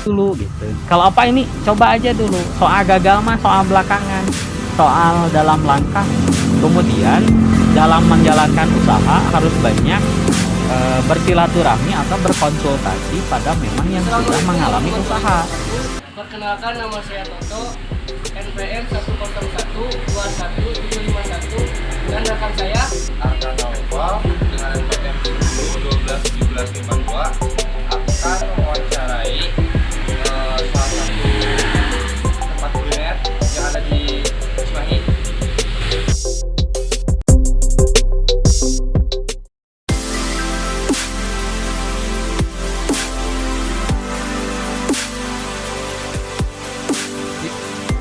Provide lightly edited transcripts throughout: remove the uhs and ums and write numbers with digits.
dulu gitu. Kalau apa ini coba aja dulu. Soal gagal mah soal belakangan, soal dalam langkah. Kemudian dalam menjalankan usaha harus banyak bersilaturahmi atau berkonsultasi pada memang yang sudah mengalami usaha. Perkenalkan, nama saya Toto, NPM 101217151, dan rekan saya Arkan Naufal dengan NPM 10121752 akan mewawancarai salah satu tempat kuliner yang ada di Cimahi.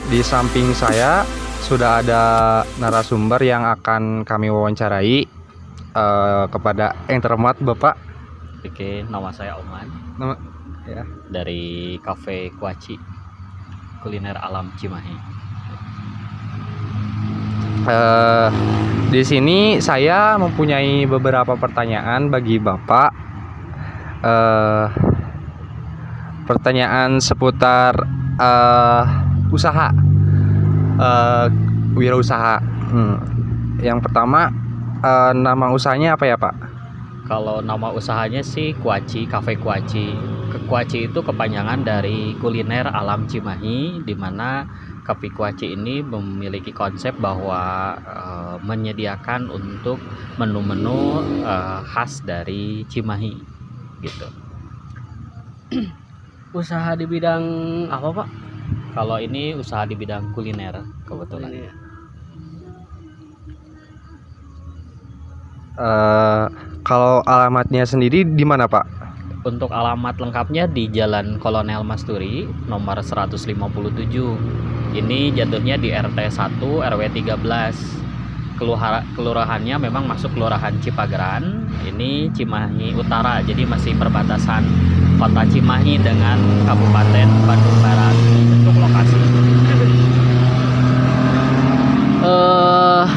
Di samping saya sudah ada narasumber yang akan kami wawancarai. Kepada yang terhormat Bapak. Oke, nama saya Oman Nama ya. dari Cafe Kuaci, kuliner alam Cimahi. Di sini saya mempunyai beberapa pertanyaan bagi Bapak. Pertanyaan seputar usaha, wirausaha. Yang pertama, nama usahanya apa ya Pak? Kalau nama usahanya sih Kuaci, Cafe Kuaci. Kuaci itu kepanjangan dari kuliner alam Cimahi, di mana Cafe Kuaci ini memiliki konsep bahwa menyediakan untuk menu-menu khas dari Cimahi gitu. usaha di bidang apa Pak? Kalau ini usaha di bidang kuliner kebetulan. Kalau alamatnya sendiri di mana Pak? Untuk alamat lengkapnya di Jalan Kolonel Masturi nomor 157. Ini jatuhnya di RT 1 RW 13. Kelurahannya memang masuk Kelurahan Cipageran. Ini Cimahi Utara, jadi masih perbatasan Kota Cimahi dengan Kabupaten Bandung Barat untuk lokasi.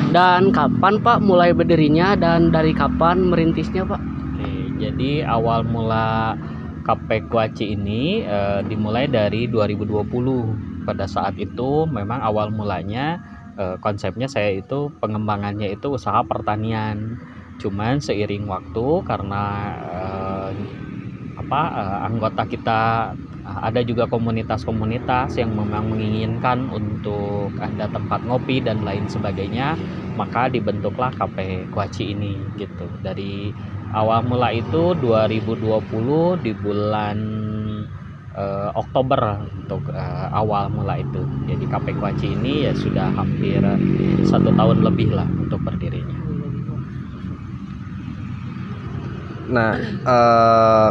Dan kapan Pak mulai berdirinya dan dari kapan merintisnya Pak? Oke, jadi awal mula Cafe Kuaci ini dimulai dari 2020. Pada saat itu memang awal mulanya konsepnya saya itu pengembangannya itu usaha pertanian. Cuman seiring waktu karena anggota kita ada juga komunitas-komunitas yang memang menginginkan untuk ada tempat ngopi dan lain sebagainya, maka dibentuklah Cafe Kuaci ini gitu. Dari awal mula itu 2020 di bulan Oktober untuk awal mula itu. Jadi Cafe Kuaci ini ya sudah hampir 1 tahun lebih lah untuk berdirinya. Nah,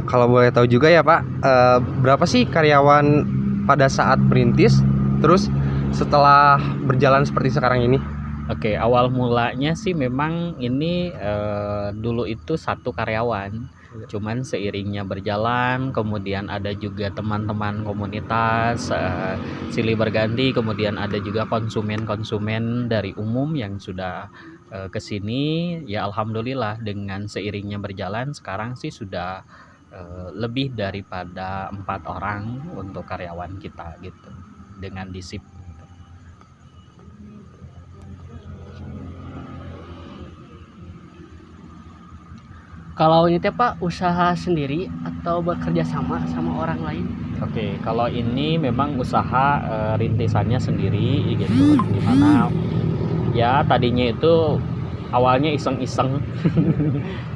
kalau boleh tahu juga ya Pak, berapa sih karyawan pada saat merintis, terus setelah berjalan seperti sekarang ini? Oke, awal mulanya sih memang ini dulu itu 1 karyawan. Cuman seiringnya berjalan, kemudian ada juga teman-teman komunitas silih berganti, kemudian ada juga konsumen-konsumen dari umum yang sudah kesini. Ya alhamdulillah dengan seiringnya berjalan sekarang sih sudah lebih daripada 4 orang untuk karyawan kita gitu dengan disiplin. Kalau ini teh Pak usaha sendiri atau bekerja sama orang lain? Oke, kalau ini memang usaha rintisannya sendiri gitu, dimana ya tadinya itu awalnya iseng-iseng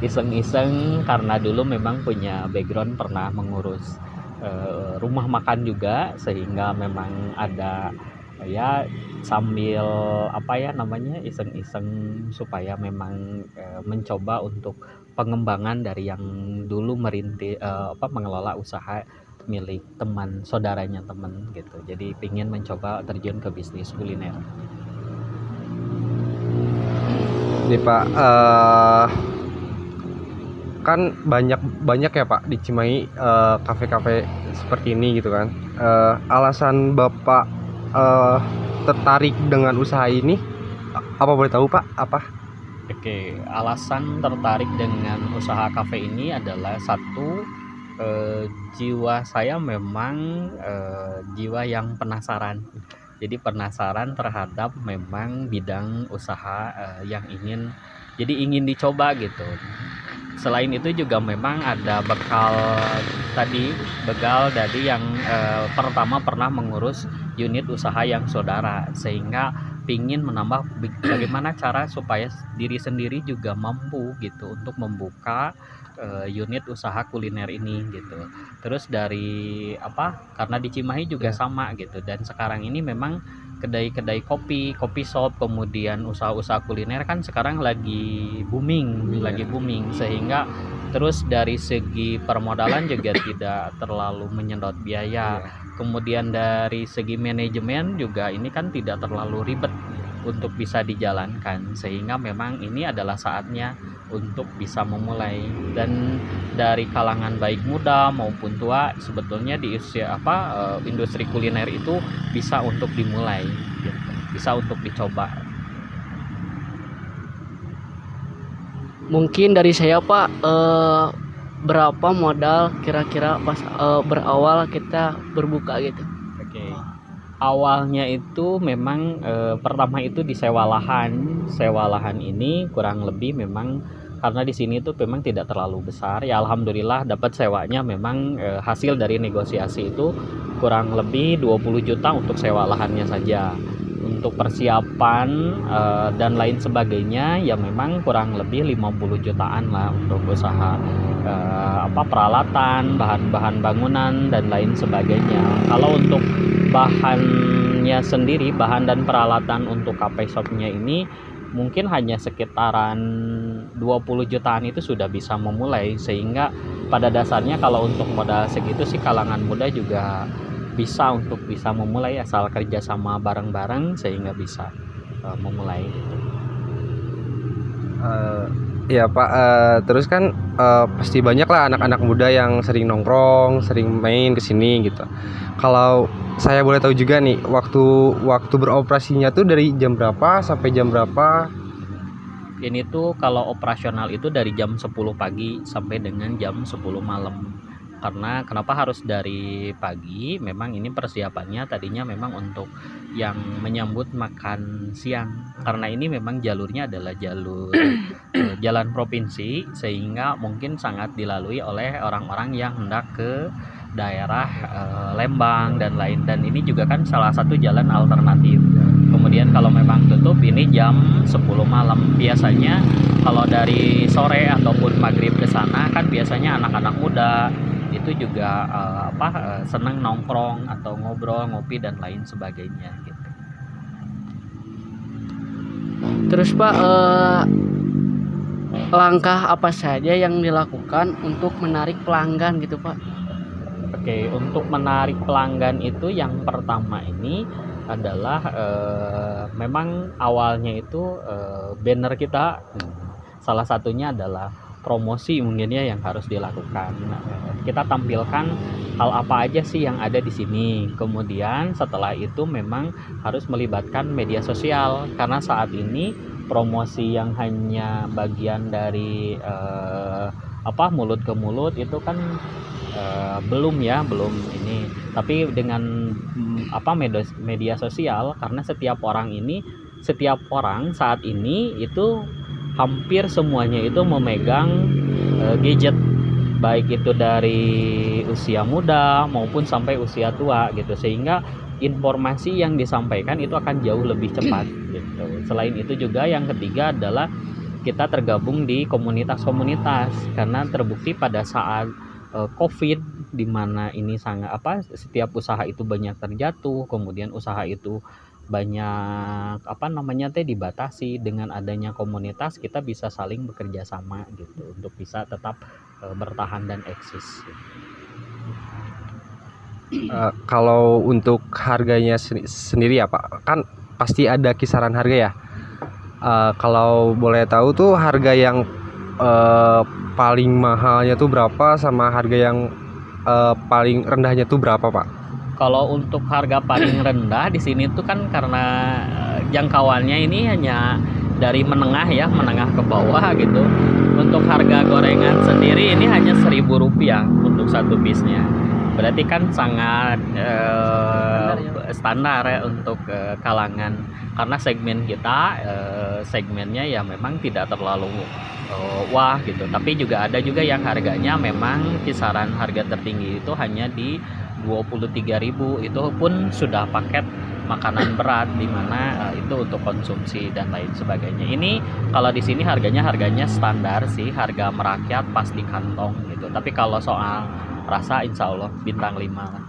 iseng-iseng karena dulu memang punya background pernah mengurus rumah makan juga, sehingga memang ada ya sambil iseng-iseng supaya memang mencoba untuk pengembangan dari yang dulu mengelola usaha milik teman saudaranya teman gitu. Jadi pingin mencoba terjun ke bisnis kuliner. Nih Pak, kan banyak ya Pak di Cimahi kafe-kafe seperti ini gitu kan. Alasan Bapak tertarik dengan usaha ini apa boleh tahu Pak? Apa? Oke, alasan tertarik dengan usaha kafe ini adalah satu, Jiwa saya memang jiwa yang penasaran. Jadi penasaran terhadap memang bidang usaha yang ingin dicoba gitu. Selain itu juga memang ada bekal dari yang pertama pernah mengurus unit usaha yang saudara, sehingga pingin menambah bagaimana cara supaya diri sendiri juga mampu gitu untuk membuka unit usaha kuliner ini gitu. Terus dari karena di Cimahi juga sama gitu, dan sekarang ini memang kedai-kedai kopi shop, kemudian usaha-usaha kuliner kan sekarang lagi booming, sehingga terus dari segi permodalan juga tidak terlalu menyedot biaya. Kemudian dari segi manajemen juga ini kan tidak terlalu ribet untuk bisa dijalankan, sehingga memang ini adalah saatnya untuk bisa memulai. Dan dari kalangan baik muda maupun tua sebetulnya di usia industri kuliner itu bisa untuk dimulai gitu. Bisa untuk dicoba. Mungkin dari saya Pak, berapa modal kira-kira pas berawal kita berbuka gitu? Oke. Awalnya itu memang pertama itu disewa lahan. Sewa lahan ini kurang lebih memang karena di sini tuh memang tidak terlalu besar. Ya alhamdulillah dapat sewanya memang hasil dari negosiasi itu kurang lebih 20 juta untuk sewa lahannya saja. Untuk persiapan dan lain sebagainya ya memang kurang lebih 50 jutaan lah untuk usaha peralatan, bahan-bahan bangunan dan lain sebagainya. Kalau untuk bahannya sendiri, bahan dan peralatan untuk cafe shopnya ini mungkin hanya sekitaran 20 jutaan itu sudah bisa memulai, sehingga pada dasarnya kalau untuk modal segitu sih kalangan muda juga bisa untuk bisa memulai asal kerja sama bareng-bareng sehingga bisa memulai gitu. Ya Pak, terus kan pasti banyak lah anak-anak muda yang sering nongkrong, sering main kesini gitu. Kalau saya boleh tahu juga nih, waktu beroperasinya tuh dari jam berapa sampai jam berapa? Ini tuh kalau operasional itu dari jam 10 pagi sampai dengan jam 10 malam. Karena kenapa harus dari pagi? Memang ini persiapannya tadinya memang untuk yang menyambut makan siang. Karena ini memang jalurnya adalah jalur jalan provinsi, sehingga mungkin sangat dilalui oleh orang-orang yang hendak ke daerah Lembang dan lain. Dan ini juga kan salah satu jalan alternatif. Kemudian kalau memang tutup ini jam 10 malam. Biasanya kalau dari sore ataupun maghrib ke sana kan biasanya anak-anak muda itu juga senang nongkrong atau ngobrol, ngopi dan lain sebagainya gitu. Terus Pak, langkah apa saja yang dilakukan untuk menarik pelanggan gitu Pak? Oke, untuk menarik pelanggan itu yang pertama ini adalah memang awalnya itu banner kita salah satunya adalah promosi mungkin ya yang harus dilakukan. Kita tampilkan hal apa aja sih yang ada di sini. Kemudian setelah itu memang harus melibatkan media sosial, karena saat ini promosi yang hanya bagian dari mulut ke mulut itu kan belum ini. Tapi dengan media sosial, karena setiap orang saat ini itu hampir semuanya itu memegang gadget, baik itu dari usia muda maupun sampai usia tua gitu, sehingga informasi yang disampaikan itu akan jauh lebih cepat gitu. Selain itu juga yang ketiga adalah kita tergabung di komunitas-komunitas, karena terbukti pada saat COVID di mana ini setiap usaha itu banyak terjatuh, kemudian usaha itu banyak dibatasi. Dengan adanya komunitas kita bisa saling bekerja sama gitu untuk bisa tetap bertahan dan eksis. Kalau untuk harganya sendiri ya Pak, kan pasti ada kisaran harga ya. Kalau boleh tahu tuh harga yang paling mahalnya tuh berapa, sama harga yang paling rendahnya tuh berapa Pak? Kalau untuk harga paling rendah di sini tuh kan karena jangkauannya ini hanya dari menengah ya, menengah ke bawah gitu. Untuk harga gorengan sendiri ini hanya Rp1.000 untuk satu piece-nya. Berarti kan sangat standar ya untuk kalangan, karena segmen kita segmennya ya memang tidak terlalu wah gitu. Tapi juga ada juga yang harganya memang kisaran harga tertinggi itu hanya di 23.000, itu pun sudah paket makanan berat, dimana itu untuk konsumsi dan lain sebagainya. Ini kalau di sini harganya standar sih, harga merakyat pas di kantong gitu. Tapi kalau soal rasa insya Allah bintang 5 lah.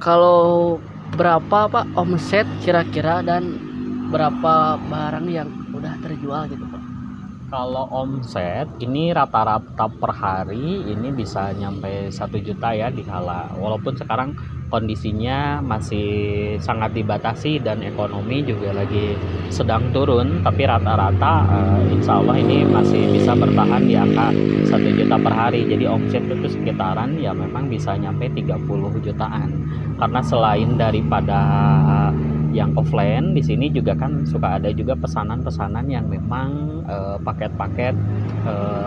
Kalau berapa Pak omset kira-kira dan berapa barang yang udah terjual gitu Pak? Kalau omset ini rata-rata per hari ini bisa nyampe 1 juta ya di kala, walaupun sekarang kondisinya masih sangat dibatasi dan ekonomi juga lagi sedang turun, tapi rata-rata insya Allah ini masih bisa bertahan di angka 1 juta per hari. Jadi omset itu sekitaran ya memang bisa nyampe 30 jutaan, karena selain daripada yang offline, di sini juga kan suka ada juga pesanan-pesanan yang memang paket-paket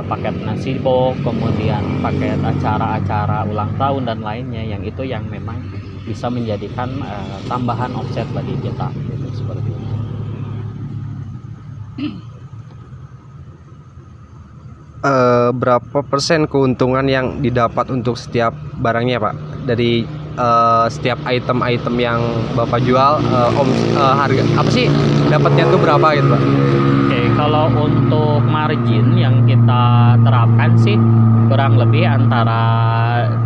paket nasi box, kemudian paket acara-acara ulang tahun dan lainnya, yang itu yang memang bisa menjadikan tambahan omset bagi kita gitu, seperti itu. Berapa persen keuntungan yang didapat untuk setiap barangnya Pak, dari setiap item-item yang Bapak jual? Harga apa sih dapatnya tuh berapa gitu Pak? Oke, kalau untuk margin yang kita terapkan sih kurang lebih antara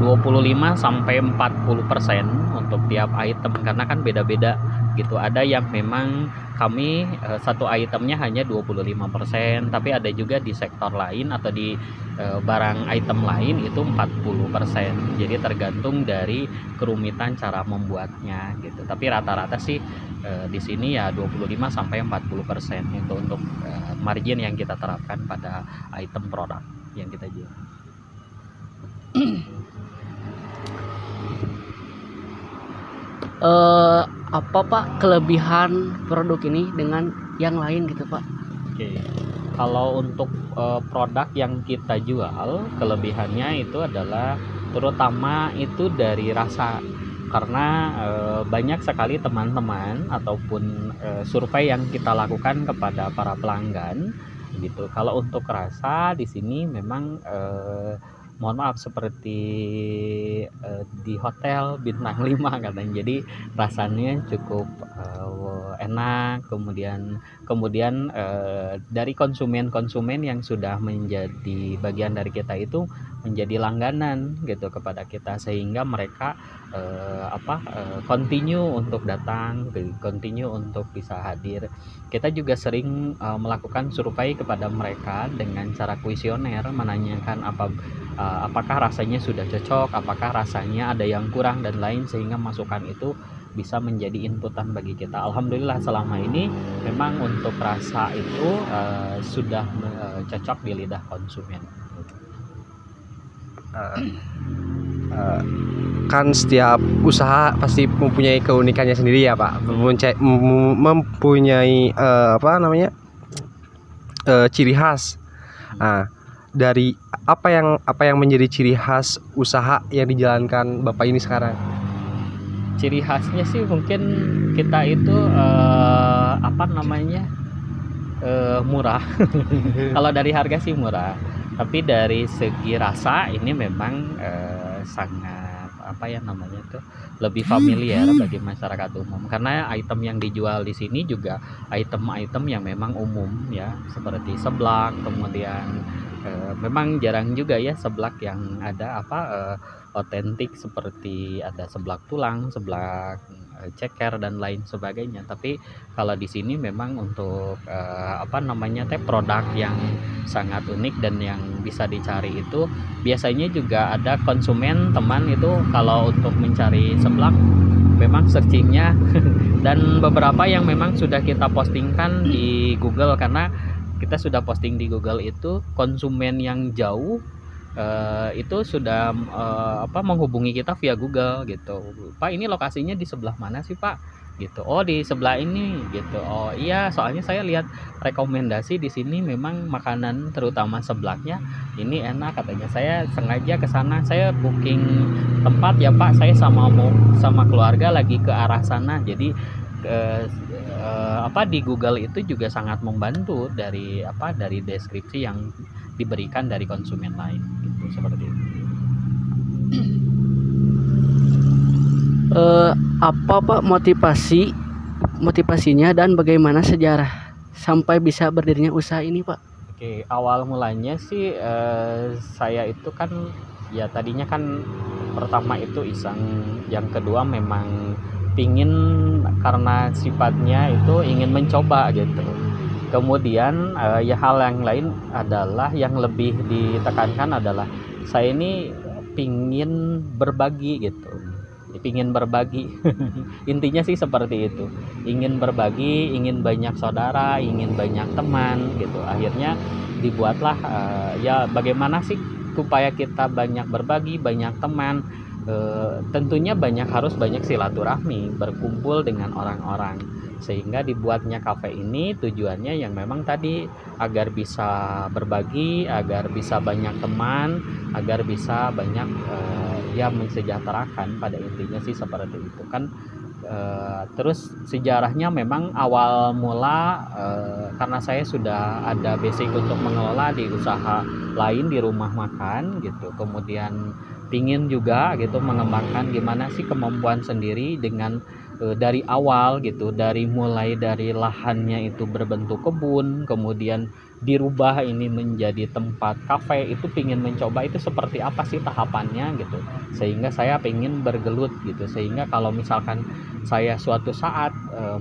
25 sampai 40% untuk tiap item, karena kan beda-beda gitu. Ada yang memang kami satu itemnya hanya 25%, tapi ada juga di sektor lain atau di barang item lain itu 40%. Jadi tergantung dari kerumitan cara membuatnya gitu. Tapi rata-rata sih di sini ya 25 sampai 40% itu untuk margin yang kita terapkan pada item produk yang kita jual. Apa Pak kelebihan produk ini dengan yang lain gitu Pak? Oke. Kalau untuk produk yang kita jual, kelebihannya itu adalah terutama itu dari rasa, karena banyak sekali teman-teman ataupun survei yang kita lakukan kepada para pelanggan gitu. Kalau untuk rasa di sini memang mohon maaf seperti di hotel bintang 5 katanya. Jadi rasanya cukup enak, kemudian dari konsumen yang sudah menjadi bagian dari kita itu menjadi langganan gitu kepada kita, sehingga mereka continue untuk datang, continue untuk bisa hadir. Kita juga sering melakukan survei kepada mereka dengan cara kuesioner, menanyakan apakah rasanya sudah cocok, apakah rasanya ada yang kurang dan lain, sehingga masukan itu bisa menjadi inputan bagi kita. Alhamdulillah selama ini memang untuk rasa itu sudah cocok di lidah konsumen. Kan setiap usaha pasti mempunyai keunikannya sendiri ya Pak, mempunyai ciri khas. Nah, dari apa yang menjadi ciri khas usaha yang dijalankan Bapak ini sekarang? Ciri khasnya sih mungkin kita itu murah. Kalau dari harga sih murah, tapi dari segi rasa ini memang sangat lebih familiar bagi masyarakat umum, karena item yang dijual di sini juga item-item yang memang umum ya, seperti seblak, kemudian memang jarang juga ya seblak yang ada otentik, seperti ada seblak tulang, seblak ceker dan lain sebagainya. Tapi kalau di sini memang untuk produk yang sangat unik dan yang bisa dicari itu biasanya juga ada konsumen teman itu kalau untuk mencari seblak memang searchingnya dan beberapa yang memang sudah kita postingkan di Google, karena kita sudah posting di Google itu konsumen yang jauh itu sudah menghubungi kita via Google gitu. Pak, ini lokasinya di sebelah mana sih Pak? Gitu. Oh, di sebelah ini gitu. Oh iya, soalnya saya lihat rekomendasi di sini memang makanan terutama seblaknya ini enak katanya. Saya sengaja ke sana, saya booking tempat ya Pak. Saya sama keluarga lagi ke arah sana. Jadi di Google itu juga sangat membantu dari deskripsi yang diberikan dari konsumen lain gitu, seperti itu. Apa Pak motivasinya dan bagaimana sejarah sampai bisa berdirinya usaha ini Pak? Oke, awal mulanya sih saya itu kan ya tadinya kan pertama itu iseng, yang kedua memang pingin karena sifatnya itu ingin mencoba gitu. Kemudian ya hal yang lain adalah yang lebih ditekankan adalah saya ini pingin berbagi gitu, pingin berbagi. Intinya sih seperti itu, ingin berbagi, ingin banyak saudara, ingin banyak teman gitu. Akhirnya dibuatlah ya bagaimana sih supaya kita banyak berbagi, banyak teman. Tentunya harus banyak silaturahmi, berkumpul dengan orang-orang, sehingga dibuatnya kafe ini tujuannya yang memang tadi agar bisa berbagi, agar bisa banyak teman, agar bisa banyak ya mensejahterakan, pada intinya sih seperti itu kan. Terus sejarahnya memang awal mula karena saya sudah ada basic untuk mengelola di usaha lain di rumah makan gitu, kemudian pingin juga gitu mengembangkan gimana sih kemampuan sendiri dengan dari awal gitu, mulai dari lahannya itu berbentuk kebun, kemudian dirubah ini menjadi tempat kafe, itu pingin mencoba itu seperti apa sih tahapannya gitu, sehingga saya pingin bergelut gitu, sehingga kalau misalkan saya suatu saat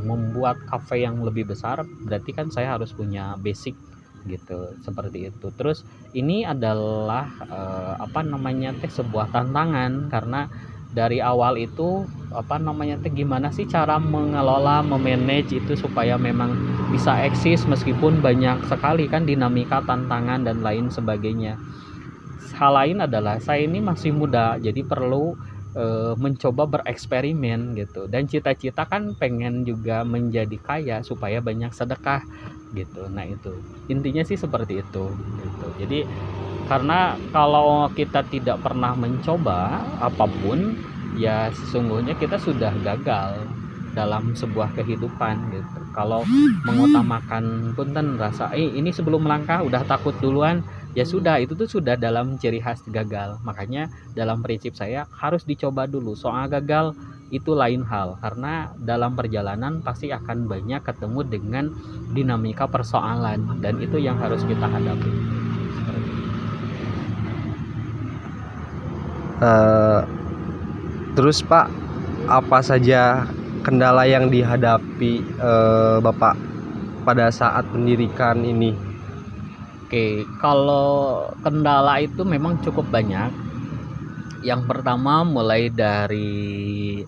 membuat kafe yang lebih besar, berarti kan saya harus punya basic gitu, seperti itu. Terus ini adalah sebuah tantangan, karena dari awal itu gimana sih cara mengelola, memanage itu supaya memang bisa eksis meskipun banyak sekali kan dinamika, tantangan dan lain sebagainya. Hal lain adalah saya ini masih muda, jadi perlu mencoba bereksperimen gitu, dan cita-cita kan pengen juga menjadi kaya supaya banyak sedekah gitu. Nah itu intinya sih seperti itu gitu. Jadi karena kalau kita tidak pernah mencoba apapun, ya sesungguhnya kita sudah gagal dalam sebuah kehidupan gitu. Kalau mengutamakan punten rasa ini sebelum melangkah udah takut duluan, ya sudah, itu tuh sudah dalam ciri khas gagal. Makanya dalam prinsip saya harus dicoba dulu. Soal gagal itu lain hal, karena dalam perjalanan pasti akan banyak ketemu dengan dinamika persoalan, dan itu yang harus kita hadapi. Terus Pak, apa saja kendala yang dihadapi Bapak pada saat mendirikan ini? Oke, kalau kendala itu memang cukup banyak. Yang pertama mulai dari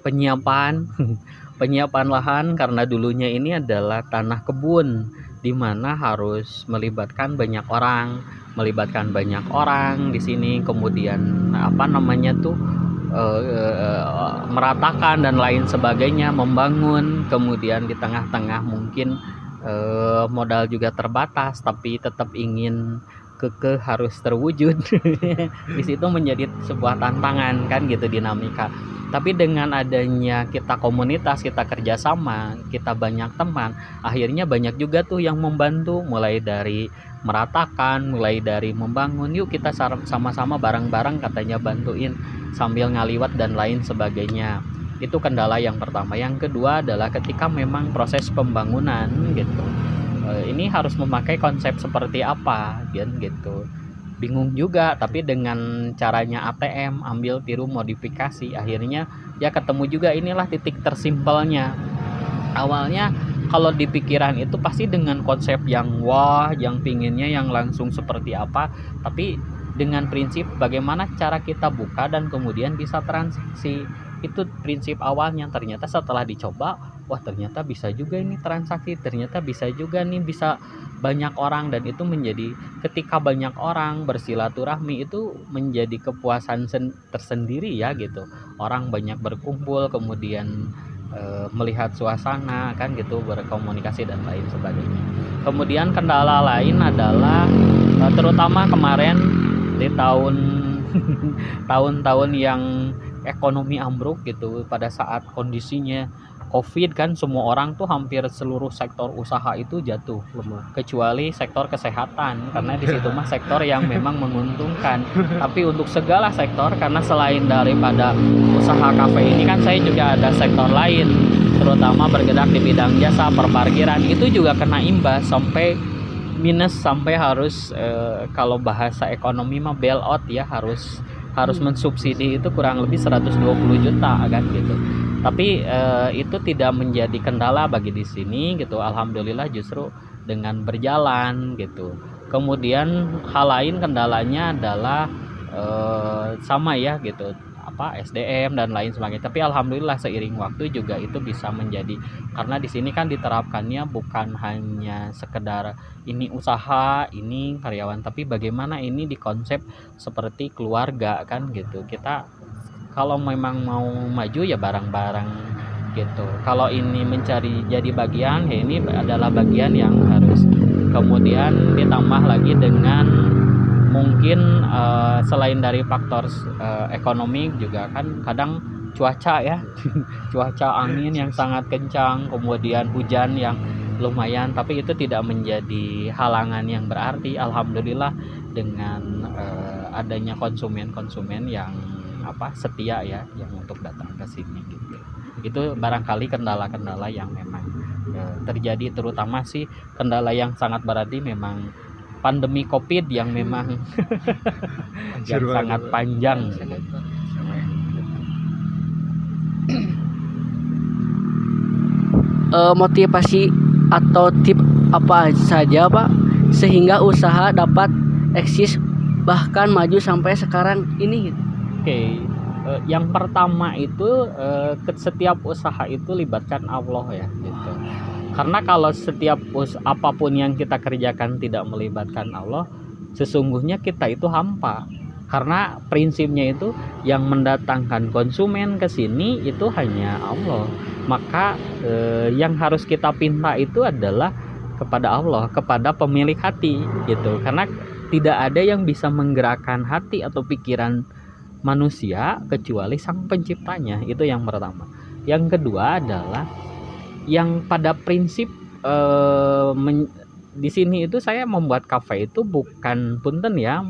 penyiapan penyiapan lahan, karena dulunya ini adalah tanah kebun di mana harus melibatkan banyak orang di sini, kemudian meratakan dan lain sebagainya, membangun, kemudian di tengah-tengah mungkin modal juga terbatas, tapi tetap ingin harus terwujud. Di situ menjadi sebuah tantangan kan gitu, dinamika. Tapi dengan adanya kita komunitas, kita kerjasama, kita banyak teman, akhirnya banyak juga tuh yang membantu, mulai dari meratakan, mulai dari membangun, yuk kita sama-sama bareng-bareng katanya bantuin sambil ngaliwat dan lain sebagainya. Itu kendala yang pertama. Yang kedua adalah ketika memang proses pembangunan gitu, ini harus memakai konsep seperti apa gitu, bingung juga. Tapi dengan caranya ATM, ambil tiru modifikasi, akhirnya ya ketemu juga inilah titik tersimpelnya. Awalnya kalau di pikiran itu pasti dengan konsep yang wah, yang pinginnya yang langsung seperti apa, tapi dengan prinsip bagaimana cara kita buka dan kemudian bisa transaksi itu prinsip awalnya. Ternyata setelah dicoba, wah ternyata bisa juga ini transaksi, ternyata bisa juga nih bisa banyak orang, dan itu menjadi ketika banyak orang bersilaturahmi itu menjadi kepuasan tersendiri ya gitu. Orang banyak berkumpul, kemudian melihat suasana kan gitu, berkomunikasi dan lain sebagainya. Kemudian kendala lain adalah terutama kemarin di tahun-tahun yang ekonomi ambruk gitu, pada saat kondisinya COVID kan, semua orang tuh hampir seluruh sektor usaha itu jatuh, kecuali sektor kesehatan karena di situ mah sektor yang memang menguntungkan. Tapi untuk segala sektor, karena selain daripada usaha kafe ini kan saya juga ada sektor lain, terutama bergerak di bidang jasa perparkiran, itu juga kena imbas sampai minus, sampai harus kalau bahasa ekonomi mah bail out ya, harus mensubsidi itu kurang lebih 120 juta kan gitu. Tapi itu tidak menjadi kendala bagi di sini gitu. Alhamdulillah justru dengan berjalan gitu. Kemudian hal lain kendalanya adalah sama ya gitu, SDM dan lain sebagainya. Tapi alhamdulillah seiring waktu juga itu bisa menjadi, karena di sini kan diterapkannya bukan hanya sekedar ini usaha, ini karyawan, tapi bagaimana ini dikonsep seperti keluarga kan gitu. Kita kalau memang mau maju ya bareng-bareng gitu. Kalau ini mencari jadi bagian, ya ini adalah bagian yang harus. Kemudian ditambah lagi dengan mungkin selain dari faktor ekonomi juga kan kadang cuaca ya cuaca angin yang sangat kencang, kemudian hujan yang lumayan, tapi itu tidak menjadi halangan yang berarti. Alhamdulillah dengan adanya konsumen yang setia ya, yang untuk datang ke sini gitu. Itu barangkali kendala-kendala yang memang terjadi, terutama sih kendala yang sangat berarti memang pandemi COVID yang memang yang sangat panjang. Motivasi atau tip apa saja Pak sehingga usaha dapat eksis bahkan maju sampai sekarang ini gitu? Oke, yang pertama itu setiap usaha itu libatkan Allah ya gitu. Karena kalau setiap apapun yang kita kerjakan tidak melibatkan Allah, sesungguhnya kita itu hampa. Karena prinsipnya itu yang mendatangkan konsumen ke sini itu hanya Allah. Maka yang harus kita pinta itu adalah kepada Allah, kepada pemilik hati gitu. Karena tidak ada yang bisa menggerakkan hati atau pikiran manusia kecuali sang penciptanya. Itu yang pertama. Yang kedua adalah yang pada prinsip di sini itu saya membuat kafe itu bukan punten ya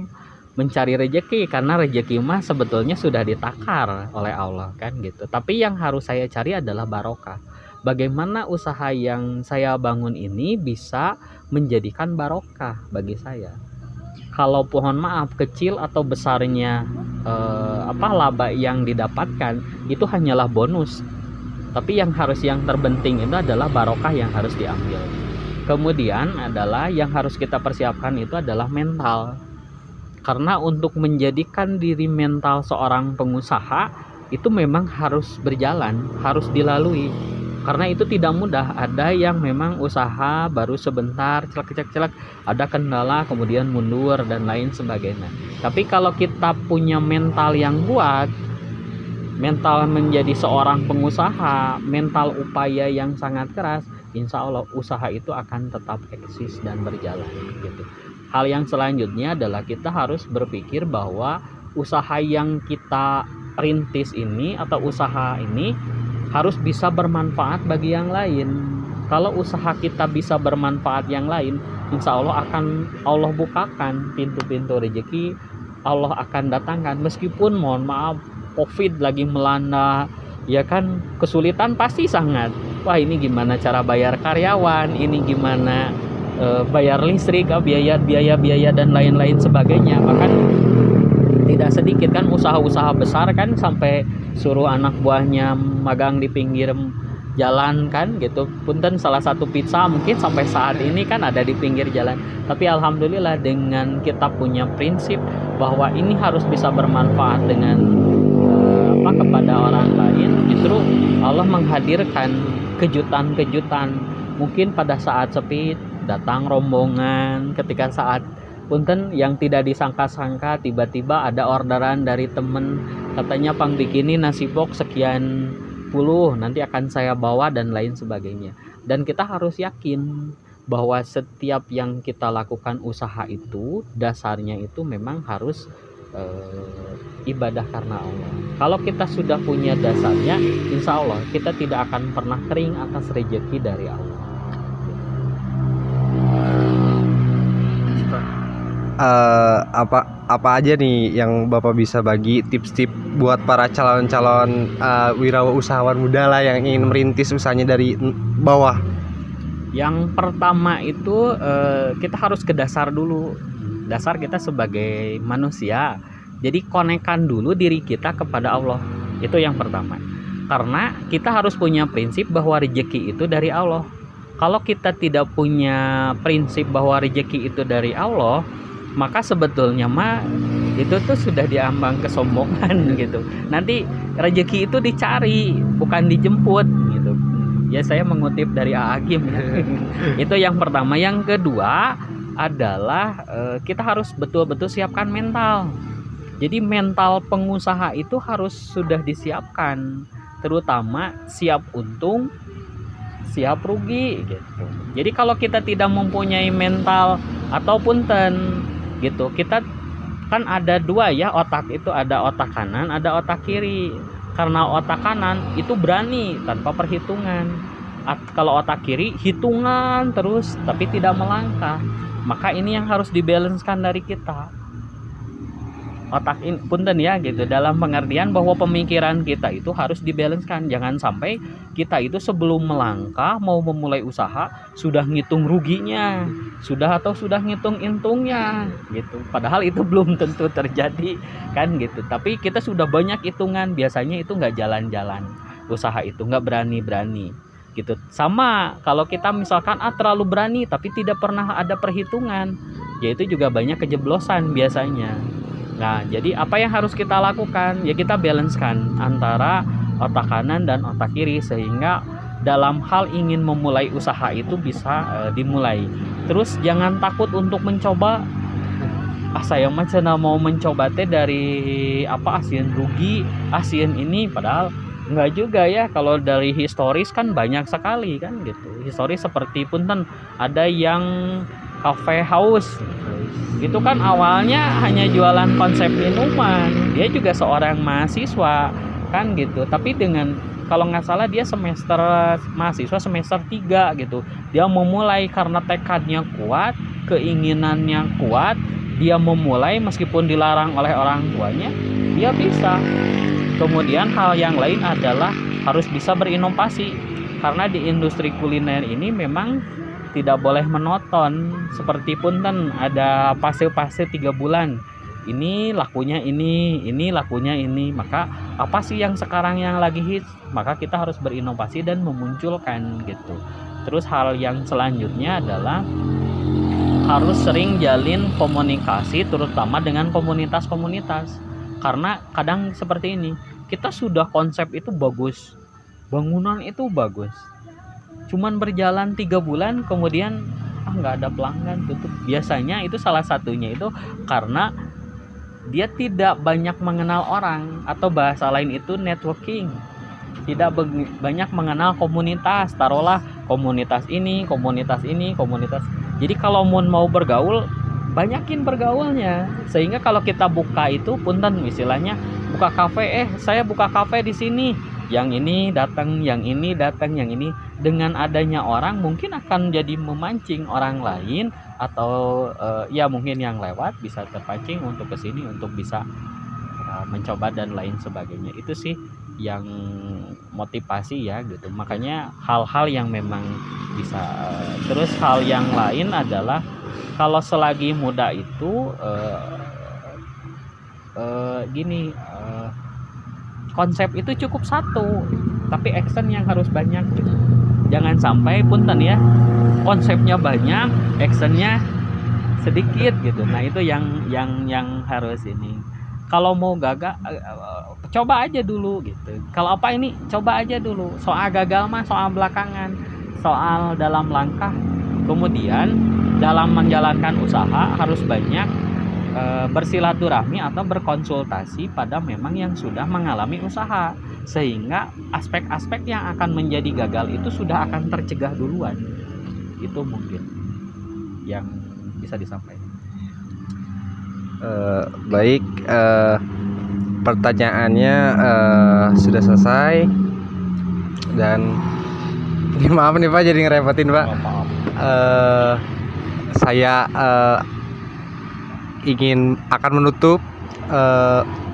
mencari rejeki, karena rejeki mah sebetulnya sudah ditakar oleh Allah kan gitu. Tapi yang harus saya cari adalah barokah. Bagaimana usaha yang saya bangun ini bisa menjadikan barokah bagi saya. Kalau pohon maaf kecil atau besarnya laba yang didapatkan itu hanyalah bonus. Tapi yang terpenting itu adalah barokah yang harus diambil. Kemudian adalah yang harus kita persiapkan itu adalah mental. Karena untuk menjadikan diri mental seorang pengusaha itu memang harus berjalan, harus dilalui. Karena itu tidak mudah. Ada yang memang usaha baru sebentar, celek-celek, ada kendala, kemudian mundur dan lain sebagainya. Tapi kalau kita punya mental yang kuat, mental menjadi seorang pengusaha, mental upaya yang sangat keras, insya Allah usaha itu akan tetap eksis dan berjalan gitu. Hal yang selanjutnya adalah kita harus berpikir bahwa usaha yang kita rintis ini atau usaha ini harus bisa bermanfaat bagi yang lain. Kalau usaha kita bisa bermanfaat yang lain, insya Allah akan Allah bukakan pintu-pintu rezeki, Allah akan datangkan. Meskipun mohon maaf COVID lagi melanda, ya kan kesulitan pasti sangat. Wah ini gimana cara bayar karyawan, ini gimana bayar listrik, biaya dan lain-lain sebagainya. Bahkan tidak sedikit kan usaha-usaha besar kan sampai suruh anak buahnya magang di pinggir jalan kan gitu. Punten salah satu pizza mungkin sampai saat ini kan ada di pinggir jalan. Tapi alhamdulillah dengan kita punya prinsip bahwa ini harus bisa bermanfaat dengan kepada orang lain, justru Allah menghadirkan kejutan-kejutan. Mungkin pada saat sepi datang rombongan, ketika saat punten yang tidak disangka-sangka tiba-tiba ada orderan dari temen, katanya pang bikini nasi box sekian puluh nanti akan saya bawa dan lain sebagainya. Dan kita harus yakin bahwa setiap yang kita lakukan usaha itu dasarnya itu memang harus ibadah karena Allah. Kalau kita sudah punya dasarnya, insya Allah kita tidak akan pernah kering atas rezeki dari Allah. Apa aja nih yang Bapak bisa bagi tips-tips buat para calon-calon wirausahawan muda lah yang ingin merintis usahanya dari bawah? Yang pertama itu kita harus ke dasar dulu. Dasar kita sebagai manusia. Jadi konekkan dulu diri kita kepada Allah. Itu yang pertama. Karena kita harus punya prinsip bahwa rezeki itu dari Allah. Kalau kita tidak punya prinsip bahwa rezeki itu dari Allah, maka sebetulnya mah itu tuh sudah diambang kesombongan gitu. Nanti rezeki itu dicari, bukan dijemput gitu. Ya saya mengutip dari A'agim ya. Itu yang pertama. Yang kedua adalah kita harus betul-betul siapkan mental. Jadi mental pengusaha itu harus sudah disiapkan, terutama siap untung, siap rugi gitu. Jadi kalau kita tidak mempunyai mental ataupun gitu, kita kan ada dua ya, otak itu ada otak kanan, ada otak kiri. Karena otak kanan itu berani tanpa perhitungan. Kalau otak kiri hitungan terus tapi tidak melangkah. Maka ini yang harus dibalancekan dari kita. Otak ini punten ya gitu, dalam pengertian bahwa pemikiran kita itu harus dibalancekan. Jangan sampai kita itu sebelum melangkah mau memulai usaha sudah ngitung ruginya, sudah ngitung untungnya gitu. Padahal itu belum tentu terjadi kan gitu. Tapi kita sudah banyak hitungan, biasanya itu nggak jalan-jalan usaha itu, nggak berani-berani gitu. Sama kalau kita misalkan terlalu berani tapi tidak pernah ada perhitungan, ya itu juga banyak kejeblosan biasanya. Nah, jadi apa yang harus kita lakukan? Ya kita balancekan antara otak kanan dan otak kiri sehingga dalam hal ingin memulai usaha itu bisa dimulai. Terus jangan takut untuk mencoba. Saya mah cenah mau mencoba teh dari ASEAN rugi, ASEAN ini, padahal enggak juga ya. Kalau dari historis kan banyak sekali kan gitu. Historis seperti punten ada yang cafe house. Itu kan awalnya hanya jualan konsep minuman. Dia juga seorang mahasiswa kan gitu. Tapi dengan kalau nggak salah dia mahasiswa semester 3 gitu. Dia memulai karena tekadnya kuat, keinginannya kuat. Dia memulai meskipun dilarang oleh orang tuanya, dia bisa. Kemudian hal yang lain adalah harus bisa berinovasi. Karena di industri kuliner ini memang tidak boleh menonton. Seperti punten ada fase-fase 3 bulan. Ini lakunya ini lakunya ini. Maka apa sih yang sekarang yang lagi hits? Maka kita harus berinovasi dan memunculkan gitu. Terus hal yang selanjutnya adalah harus sering jalin komunikasi terutama dengan komunitas-komunitas. Karena kadang seperti ini, kita sudah konsep itu bagus, bangunan itu bagus, cuman berjalan 3 bulan kemudian nggak ada pelanggan, tutup. Biasanya itu salah satunya itu karena dia tidak banyak mengenal orang, atau bahasa lain itu networking, tidak banyak mengenal komunitas. Taruhlah komunitas ini. Jadi kalau mau bergaul, banyakin bergaulnya, sehingga kalau kita buka itu punten istilahnya buka kafe, saya buka kafe di sini, yang ini datang, yang ini datang, yang ini. Dengan adanya orang mungkin akan jadi memancing orang lain atau ya mungkin yang lewat bisa terpancing untuk kesini untuk bisa mencoba dan lain sebagainya. Itu sih yang motivasi ya gitu. Makanya hal-hal yang memang bisa. Terus hal yang lain adalah kalau selagi muda itu konsep itu cukup satu, tapi action yang harus banyak. Jangan sampai punten ya, konsepnya banyak, actionnya sedikit gitu. Nah itu yang harus ini. kalau mau gagal coba aja dulu gitu. Kalau apa ini coba aja dulu. Soal gagal mah soal belakangan, soal dalam langkah. Kemudian dalam menjalankan usaha harus banyak bersilaturahmi atau berkonsultasi pada memang yang sudah mengalami usaha, sehingga aspek-aspek yang akan menjadi gagal itu sudah akan tercegah duluan. Itu mungkin yang bisa disampaikan. Baik, pertanyaannya sudah selesai, dan ini maaf nih Pak jadi ngerepotin Pak. Saya akan menutup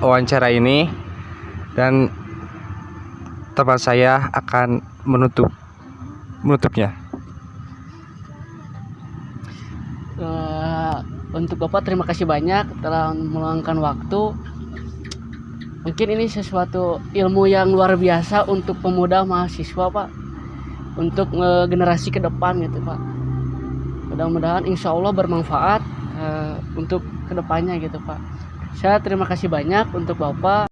wawancara ini, dan teman saya akan menutupnya. Untuk Bapak terima kasih banyak telah meluangkan waktu. Mungkin ini sesuatu ilmu yang luar biasa untuk pemuda mahasiswa Pak, untuk generasi ke depan gitu Pak. Mudah-mudahan insya Allah bermanfaat untuk kedepannya gitu Pak. Saya terima kasih banyak untuk Bapak.